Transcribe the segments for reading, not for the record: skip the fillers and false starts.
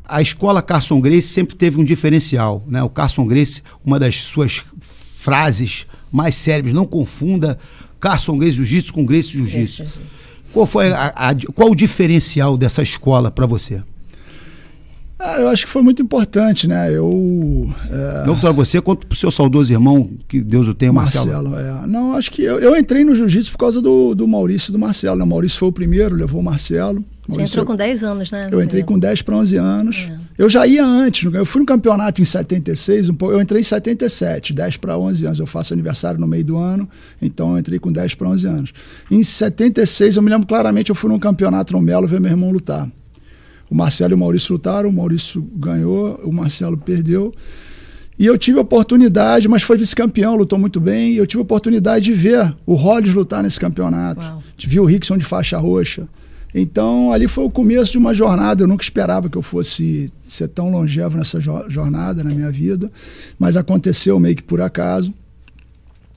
A escola Carson Gracie sempre teve um diferencial, né? O Carson Gracie, uma das suas frases mais célebres, não confunda Carson Gracie Jiu-Jitsu com Gracie Jiu-Jitsu. Qual o diferencial dessa escola para você? Cara, eu acho que foi muito importante, né? Não para você, quanto para o seu saudoso irmão, que Deus o tenha, Marcelo. Não, acho que eu entrei no jiu-jitsu por causa do Maurício e do Marcelo, né? O Maurício foi o primeiro, levou o Marcelo. Você entrou com 10 anos, né? Eu entrei com 10 para 11 anos. Eu já ia antes, eu fui no campeonato em 76, eu entrei em 77, 10 para 11 anos. Eu faço aniversário no meio do ano, então eu entrei com 10 para 11 anos. Em 76, eu me lembro claramente, eu fui num campeonato no Melo ver meu irmão lutar. O Marcelo e o Maurício lutaram, o Maurício ganhou, o Marcelo perdeu. E eu tive a oportunidade, mas foi vice-campeão, lutou muito bem, e eu tive a oportunidade de ver o Hollis lutar nesse campeonato. Vi o Rickson de faixa roxa. Então, ali foi o começo de uma jornada. Eu nunca esperava que eu fosse ser tão longevo nessa jornada na minha vida, mas aconteceu meio que por acaso.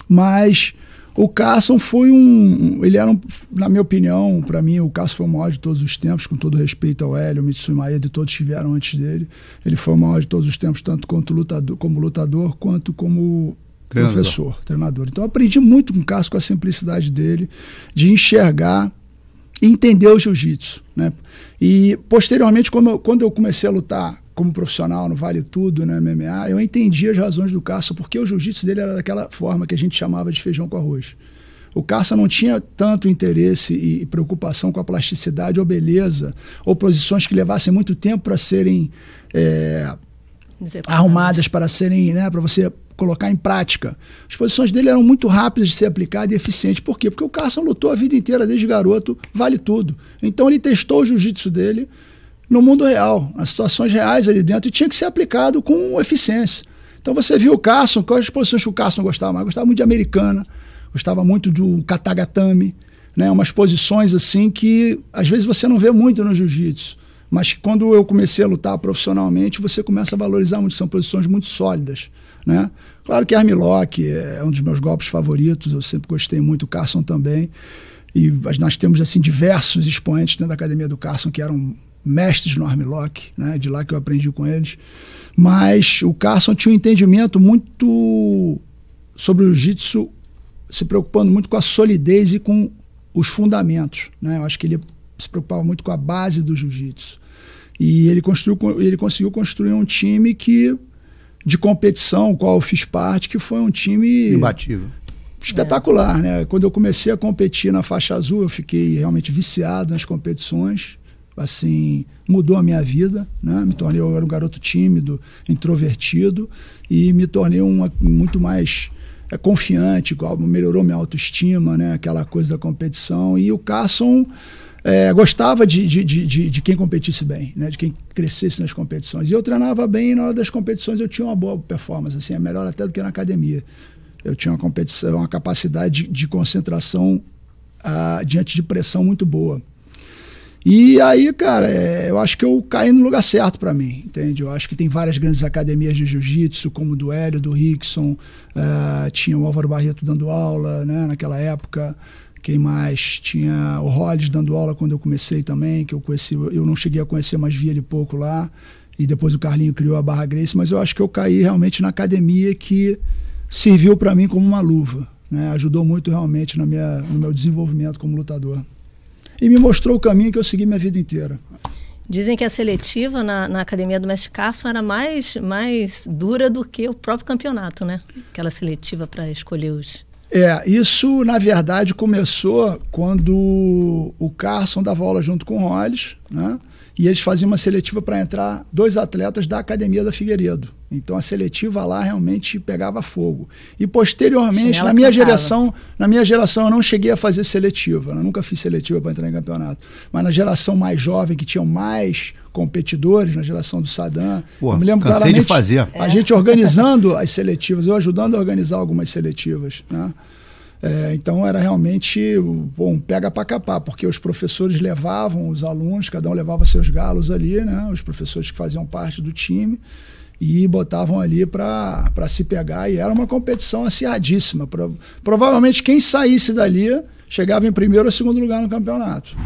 Mas o Carson foi ele era na minha opinião, para mim, o Carson foi o maior de todos os tempos, com todo respeito ao Hélio, Mitsui Maeda e todos que vieram antes dele. Ele foi o maior de todos os tempos, tanto como lutador, quanto como treinador. Então, eu aprendi muito com o Carson, com a simplicidade dele, de enxergar e entender o jiu-jitsu, né? E posteriormente, quando eu comecei a lutar como profissional no Vale Tudo, no MMA, eu entendi as razões do Carson, porque o jiu-jitsu dele era daquela forma que a gente chamava de feijão com arroz. O Carson não tinha tanto interesse e preocupação com a plasticidade ou beleza, ou posições que levassem muito tempo para serem arrumadas, para serem, né, para você colocar em prática. As posições dele eram muito rápidas de ser aplicadas e eficientes. Por quê? Porque o Carson lutou a vida inteira, desde garoto, Vale Tudo. Então ele testou o jiu-jitsu dele no mundo real, nas situações reais ali dentro, e tinha que ser aplicado com eficiência. Então você viu o Carson, quais posições que o Carson gostava mais? Gostava muito de americana, gostava muito do katagatame, né? Umas posições assim que às vezes você não vê muito no jiu-jitsu. Mas quando eu comecei a lutar profissionalmente, você começa a valorizar muito, são posições muito sólidas, né? Claro que armlock é um dos meus golpes favoritos, eu sempre gostei muito, o Carson também, e nós temos assim diversos expoentes dentro da academia do Carson que eram mestres no armlock, né? De lá que eu aprendi com eles. Mas o Carson tinha um entendimento muito sobre o jiu-jitsu, se preocupando muito com a solidez e com os fundamentos, né? Eu acho que ele se preocupava muito com a base do jiu-jitsu. E ele conseguiu construir um time de competição, qual eu fiz parte, que foi um time imbatível, espetacular, né? Quando eu comecei a competir na faixa azul, eu fiquei realmente viciado nas competições. Assim, mudou a minha vida, né? Eu era um garoto tímido, introvertido, e me tornei muito mais confiante, melhorou minha autoestima, né? Aquela coisa da competição. E o Carson gostava de quem competisse bem, né? De quem crescesse nas competições. E eu treinava bem, e na hora das competições eu tinha uma boa performance, assim, é melhor até do que na academia. Eu tinha uma capacidade de concentração diante de pressão muito boa. E aí, cara, eu acho que eu caí no lugar certo para mim, entende? Eu acho que tem várias grandes academias de jiu-jitsu, como do Hélio, do Rickson, tinha o Álvaro Barreto dando aula, né, naquela época. Quem mais? Tinha o Hollis dando aula quando eu comecei também, que eu não cheguei a conhecer, mas vi ele pouco lá. E depois o Carlinho criou a Barra Gracie, mas eu acho que eu caí realmente na academia que serviu para mim como uma luva, né? Ajudou muito realmente no meu desenvolvimento como lutador. E me mostrou o caminho que eu segui minha vida inteira. Dizem que a seletiva na academia do Mestre Carson era mais dura do que o próprio campeonato, né? Aquela seletiva para escolher os... Isso na verdade começou quando o Carson dava aula junto com o Hollis, né? E eles faziam uma seletiva para entrar 2 atletas da academia da Figueiredo. Então a seletiva lá realmente pegava fogo. E posteriormente, na minha geração eu não cheguei a fazer seletiva, eu nunca fiz seletiva para entrar em campeonato. Mas na geração mais jovem, que tinham mais competidores, na geração do Saddam, eu me lembro claramente de fazer. A gente organizando as seletivas, eu ajudando a organizar algumas seletivas, né? Então era realmente pega para capar, porque os professores levavam os alunos, cada um levava seus galos ali, né? Os professores que faziam parte do time, e botavam ali para se pegar, e era uma competição acirradíssima. Provavelmente quem saísse dali chegava em primeiro ou segundo lugar no campeonato.